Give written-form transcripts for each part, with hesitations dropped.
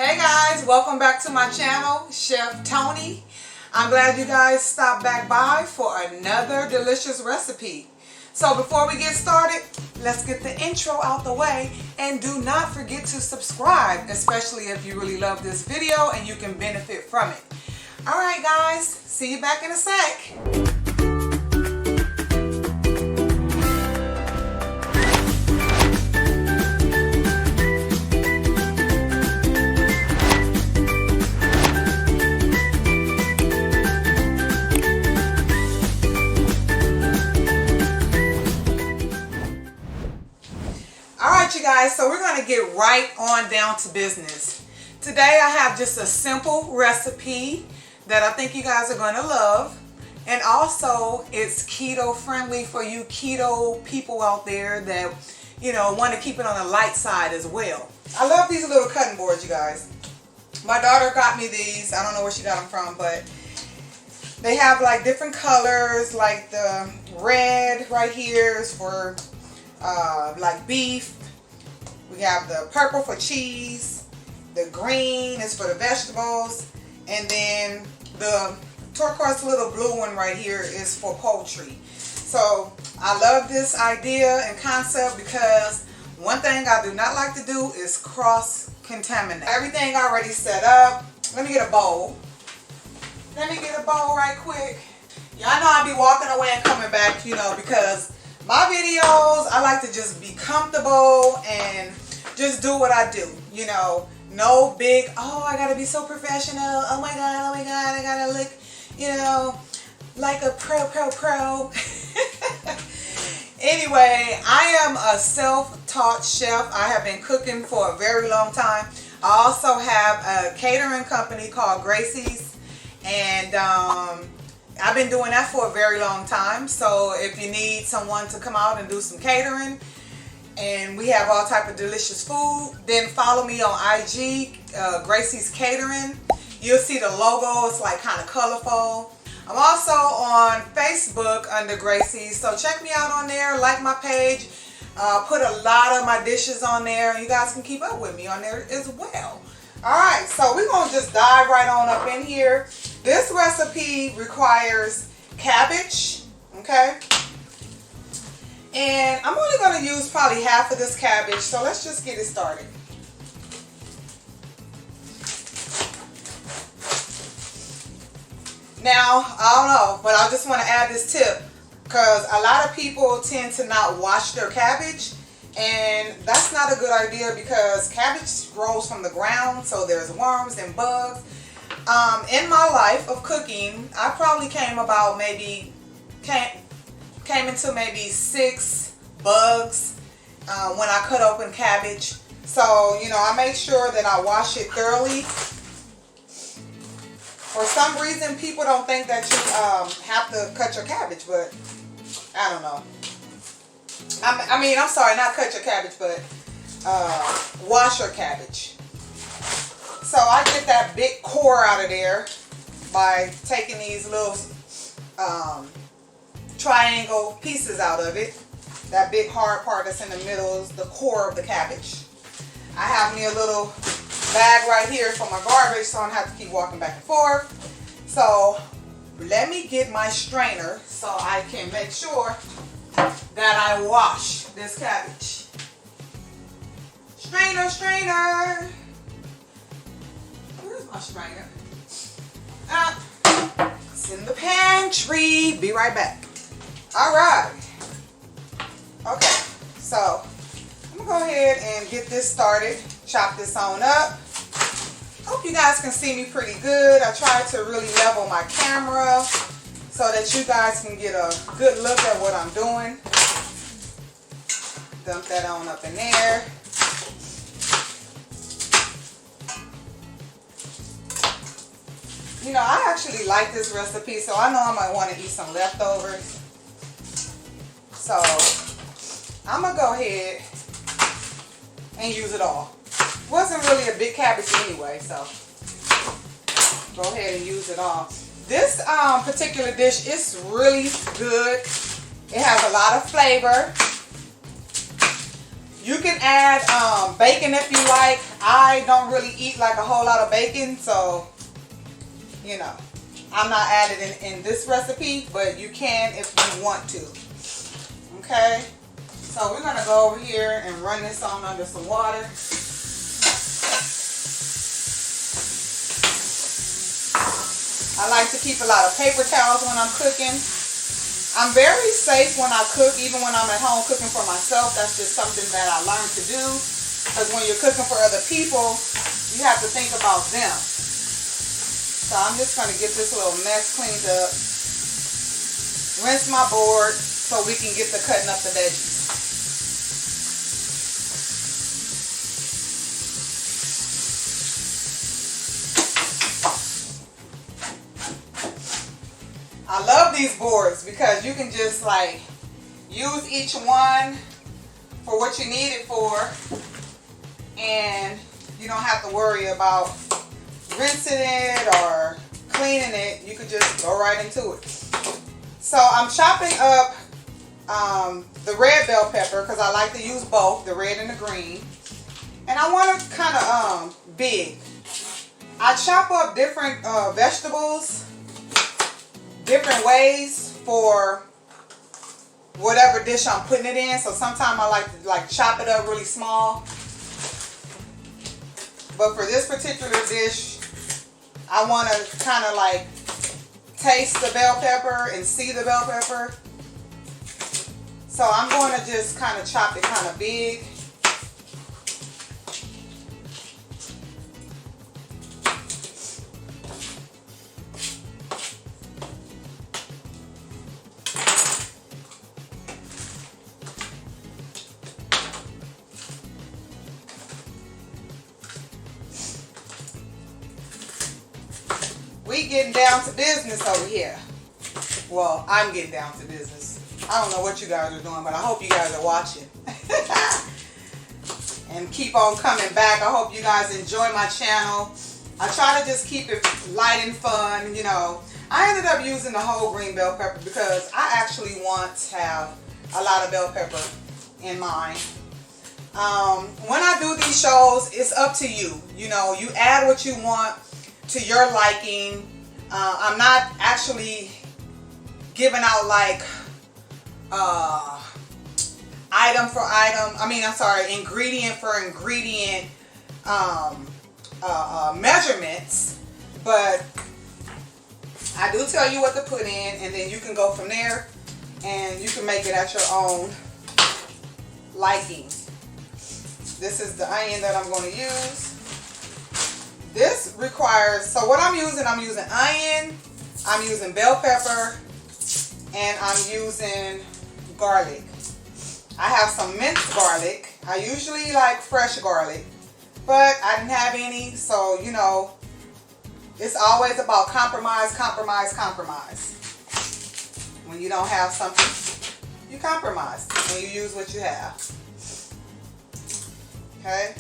Hey guys, welcome back to my channel, Chef Tony. I'm glad you guys stopped back by for another delicious recipe. So before we get started, let's get the intro out the way, and do not forget to subscribe, especially if you really love this video and you can benefit from it. Alright guys, see you back in a sec. You guys, so we're going to get right on down to business. Today I have just a simple recipe that I think you guys are going to love, and also it's keto friendly for you keto people out there that, you know, want to keep it on the light side as well. I love these little cutting boards, you guys. My daughter got me these. I don't know where she got them from, but they have like different colors. Like the red right here is for like beef. We have the purple for cheese, the green is for the vegetables, and then the turquoise little blue one right here is for poultry. So I love this idea and concept because one thing I do not like to do is cross-contaminate. Everything already set up. Let me get a bowl. Let me get a bowl right quick. Y'all know I be walking away and coming back, you know, because my videos, I like to just be comfortable and just do what I do, you know. No big, oh, I gotta be so professional. Oh my God, I gotta look, you know, like a pro. Anyway, I am a self-taught chef. I have been cooking for a very long time. I also have a catering company called Gracie's, and I've been doing that for a very long time. So if you need someone to come out and do some catering, and we have all type of delicious food, then follow me on IG, Gracie's Catering. You'll see the logo. It's like kind of colorful. I'm also on Facebook under Gracie's, so check me out on there. Like my page. Put a lot of my dishes on there, and you guys can keep up with me on there as well. Alright, so we're going to just dive right on up in here. This recipe requires cabbage, okay? And I'm only going to use probably half of this cabbage, so let's just get it started. Now, I don't know, but I just want to add this tip, because a lot of people tend to not wash their cabbage, and that's not a good idea because cabbage grows from the ground, so there's worms and bugs. In my life of cooking, I probably came into maybe 6 bugs when I cut open cabbage. So, you know, I make sure that I wash it thoroughly. For some reason, people don't think that you have to cut your cabbage, but I don't know. I mean, I'm sorry, not cut your cabbage, but wash your cabbage. So I get that big core out of there by taking these little triangle pieces out of it. That big hard part that's in the middle is the core of the cabbage. I have me a little bag right here for my garbage, so I don't have to keep walking back and forth. So let me get my strainer so I can make sure that I wash this cabbage. Strainer. Where's my strainer? It's in the pantry. Be right back. Alright. Okay, so I'm going to go ahead and get this started. Chop this on up. Hope you guys can see me pretty good. I tried to really level my camera so that you guys can get a good look at what I'm doing. Dump that on up in there. You know, I actually like this recipe, so I know I might want to eat some leftovers. So I'm going to go ahead and use it all. Wasn't really a big cabbage anyway, so go ahead and use it all. This particular dish is really good. It has a lot of flavor. You can add bacon if you like. I don't really eat like a whole lot of bacon, so you know, I'm not adding in this recipe, but you can if you want to. Okay, so we're gonna go over here and run this on under some water. I like to keep a lot of paper towels when I'm cooking. I'm very safe when I cook, even when I'm at home cooking for myself. That's just something that I learned to do. Because when you're cooking for other people, you have to think about them. So I'm just going to get this little mess cleaned up. Rinse my board so we can get to cutting up the veggies. I love these boards because you can just like use each one for what you need it for, and you don't have to worry about rinsing it or cleaning it. You could just go right into it. So I'm chopping up the red bell pepper because I like to use both, the red and the green, and I want it kind of big. I chop up different vegetables different ways for whatever dish I'm putting it in. So sometimes I like to chop it up really small. But for this particular dish, I want to kind of like taste the bell pepper and see the bell pepper. So I'm going to just kind of chop it kind of big. We getting down to business over here. Well, I'm getting down to business. I don't know what you guys are doing, but I hope you guys are watching. And keep on coming back. I hope you guys enjoy my channel. I try to just keep it light and fun, you know. I ended up using the whole green bell pepper because I actually want to have a lot of bell pepper in mine. When I do these shows, it's up to you. You know, you add what you want to your liking. I'm not actually giving out like item for item. Ingredient for ingredient measurements, but I do tell you what to put in, and then you can go from there, and you can make it at your own liking. This is the onion that I'm going to use. This requires, so what I'm using onion, I'm using bell pepper, and I'm using garlic. I have some minced garlic. I usually like fresh garlic, but I didn't have any, so you know, it's always about compromise, compromise, compromise. When you don't have something, you compromise and you use what you have. Okay?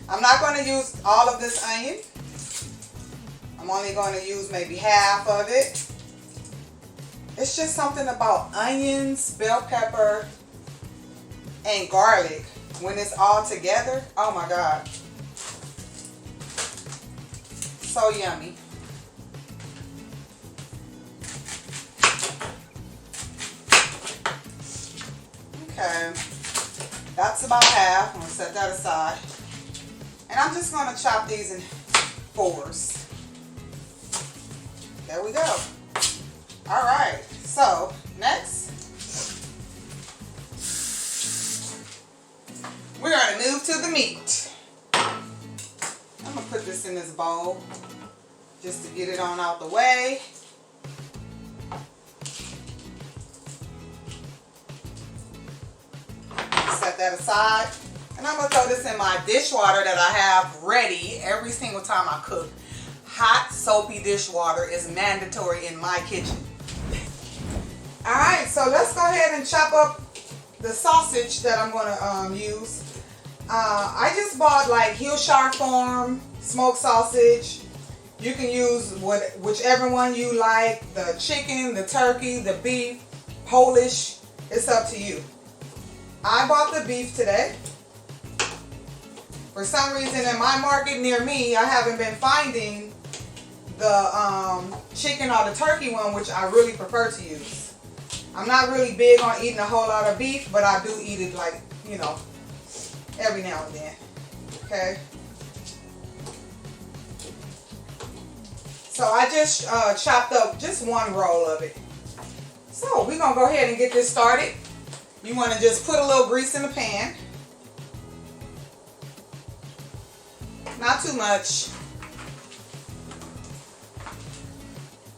I'm not going to use all of this onion. I'm only going to use maybe half of it. It's just something about onions, bell pepper, and garlic. When it's all together, oh my God. So yummy. Okay. That's about half. I'm going to set that aside. And I'm just going to chop these in fours. There we go. All right. So, next, we're going to move to the meat. I'm going to put this in this bowl just to get it on out the way. Set that aside. And I'm going to throw this in my dishwater that I have ready every single time I cook. Hot, soapy dishwater is mandatory in my kitchen. Alright, so let's go ahead and chop up the sausage that I'm going to use. I just bought like Hillshire Farm smoked sausage. You can use whichever one you like. The chicken, the turkey, the beef, Polish. It's up to you. I bought the beef today for For some reason in my market near me, I haven't been finding the chicken or the turkey one, which I really prefer to use. I'm not really big on eating a whole lot of beef, but I do eat it, like, you know, every now and then. Okay. So I just chopped up just one roll of it. So we're going to go ahead and get this started. You want to just put a little grease in the pan. Not too much.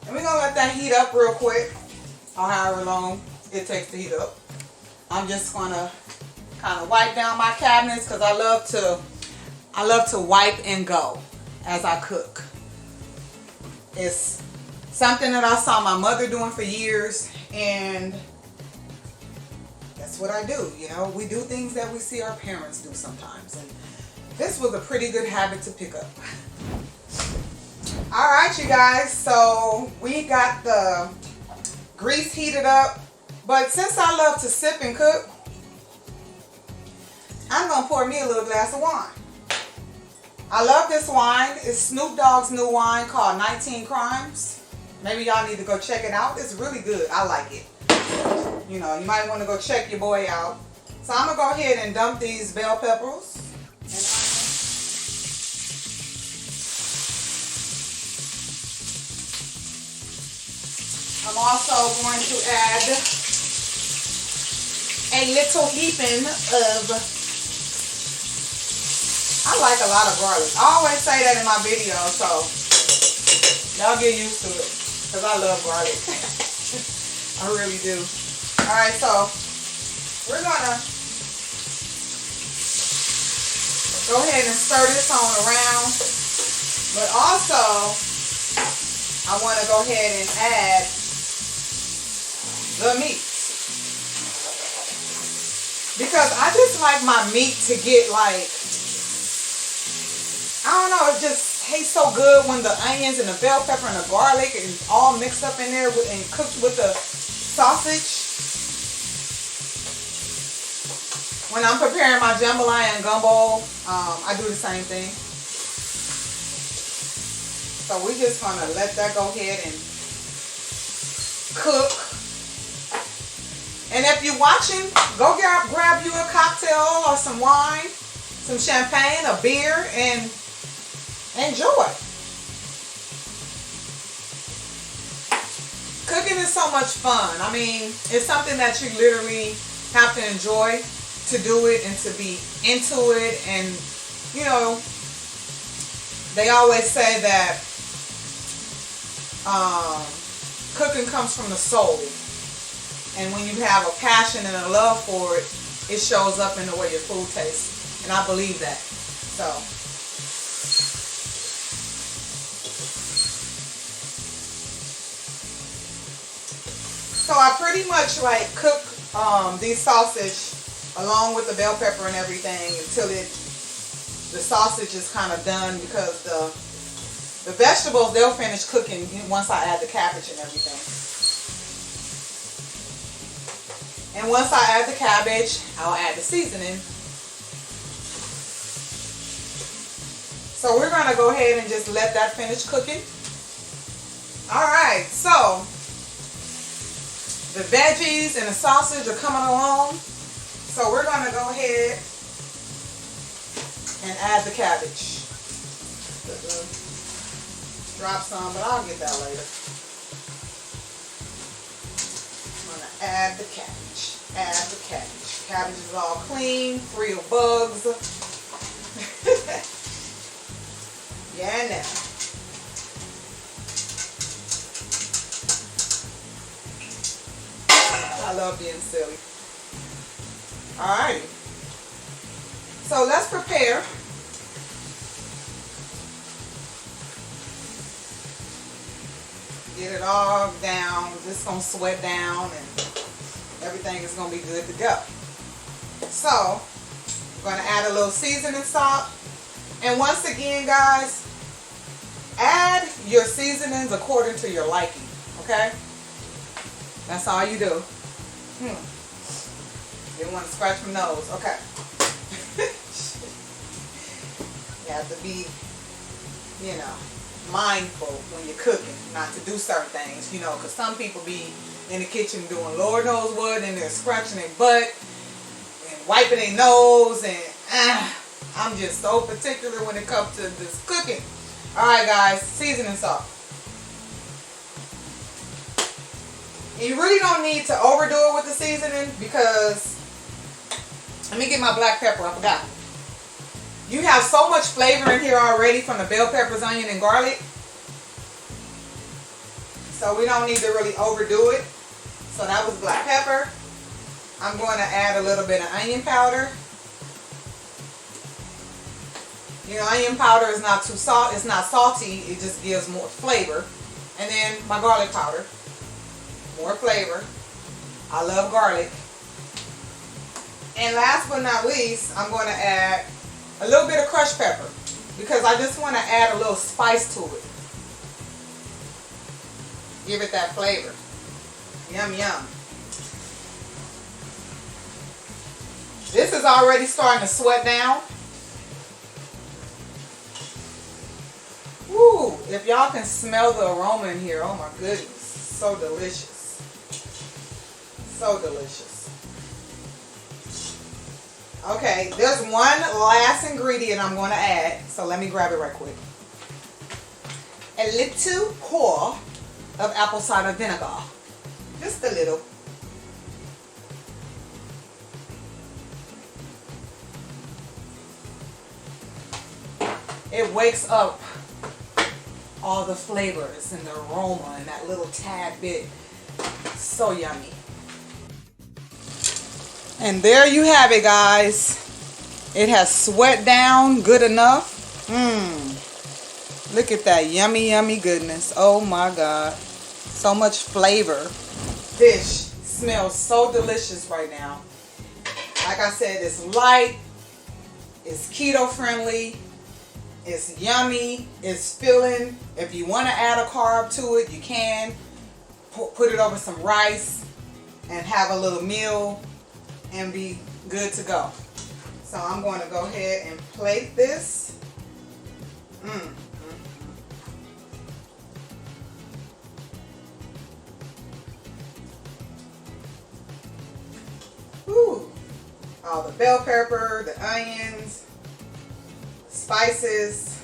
And we're going to let that heat up real quick, or however long it takes to heat up. I'm just going to kind of wipe down my cabinets because I love to wipe and go as I cook. It's something that I saw my mother doing for years, and that's what I do. You know, we do things that we see our parents do sometimes, and this was a pretty good habit to pick up. All right, you guys, so we got the grease heated up, but since I love to sip and cook, I'm gonna pour me a little glass of wine. I love this wine. It's Snoop Dogg's new wine called 19 Crimes. Maybe y'all need to go check it out. It's really good. I like it. You know, you might want to go check your boy out. So I'm gonna go ahead and dump these bell peppers. I'm also going to add a little heaping of, I like a lot of garlic. I always say that in my videos, so y'all get used to it, because I love garlic. I really do. Alright, so we're going to go ahead and stir this on around, but also I want to go ahead and add the meat, because I just like my meat to get, like, I don't know, it just tastes so good when the onions and the bell pepper and the garlic is all mixed up in there and cooked with the sausage. When I'm preparing my jambalaya and gumbo, I do the same thing. So we're just gonna let that go ahead and cook. And if you're watching, go grab you a cocktail or some wine, some champagne, a beer, and enjoy. Cooking is so much fun. I mean, it's something that you literally have to enjoy to do it and to be into it. And, you know, they always say that cooking comes from the soul. And when you have a passion and a love for it, it shows up in the way your food tastes. And I believe that. So I pretty much like cook these sausage along with the bell pepper and everything until the sausage is kind of done, because the vegetables, they'll finish cooking once I add the cabbage and everything. And once I add the cabbage, I'll add the seasoning. So we're going to go ahead and just let that finish cooking. Alright, so the veggies and the sausage are coming along. So we're going to go ahead and add the cabbage. Drop some, but I'll get that later. I'm going to add the cabbage. Add the cabbage. Cabbage is all clean, free of bugs. Yeah, now. I love being silly. Alrighty. So let's prepare. Get it all down. It's going to sweat down and everything is going to be good to go. So, I'm going to add a little seasoning salt. And once again, guys, add your seasonings according to your liking. Okay? That's all you do. Didn't want to scratch my nose. Okay. have to be, you know, mindful when you're cooking, not to do certain things, you know, because some people be in the kitchen doing Lord knows what, and they're scratching their butt and wiping their nose, and I'm just so particular when it comes to this cooking. Alright guys, seasoning salt. You really don't need to overdo it with the seasoning, because, let me get my black pepper, I forgot. You have so much flavor in here already from the bell peppers, onion, and garlic. So we don't need to really overdo it. So that was black pepper. I'm going to add a little bit of onion powder. You know, onion powder is not too salt. It's not salty. It just gives more flavor. And then my garlic powder. More flavor. I love garlic. And last but not least, I'm going to add a little bit of crushed pepper, because I just want to add a little spice to it. Give it that flavor. Yum, yum. This is already starting to sweat down. Woo! If y'all can smell the aroma in here, oh my goodness. So delicious. So delicious. Okay, there's one last ingredient I'm going to add, so let me grab it right quick. A little pour of apple cider vinegar. Just a little. It wakes up all the flavors and the aroma and that little tad bit. So yummy. And there you have it, guys. It has sweat down good enough. Look at that yummy, yummy goodness. Oh my God. So much flavor. Dish smells so delicious right now. Like I said, it's light. It's keto friendly. It's yummy. It's filling. If you want to add a carb to it, you can. Put it over some rice and have a little meal and be good to go. So I'm going to go ahead and plate this. Woo. All the bell pepper, the onions, spices.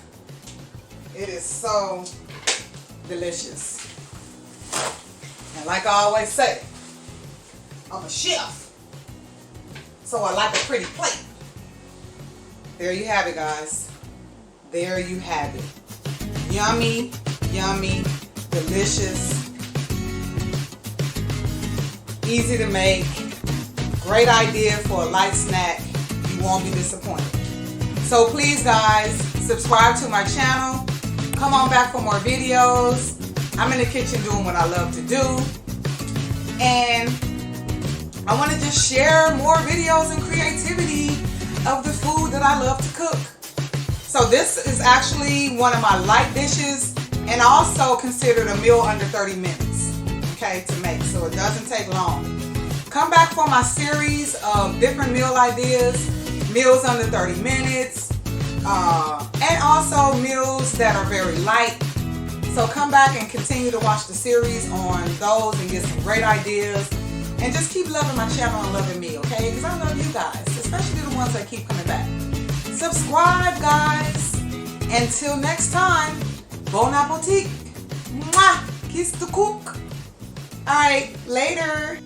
It is so delicious. And like I always say, I'm a chef. So I like a pretty plate. There you have it, guys. There you have it. Yummy, yummy, delicious. Easy to make. Great idea for a light snack. You won't be disappointed. So please, guys, subscribe to my channel. Come on back for more videos. I'm in the kitchen doing what I love to do. And I want to just share more videos and creativity of the food that I love to cook. So this is actually one of my light dishes, and also considered a meal under 30 minutes, okay, to make. So it doesn't take long. Come back for my series of different meal ideas, meals under 30 minutes, and also meals that are very light. So come back and continue to watch the series on those and get some great ideas. And just keep loving my channel and loving me, okay? Because I love you guys, especially the ones that keep coming back. Subscribe, guys. Until next time, bon appetit. Mwah! Kiss the cook. All right, later.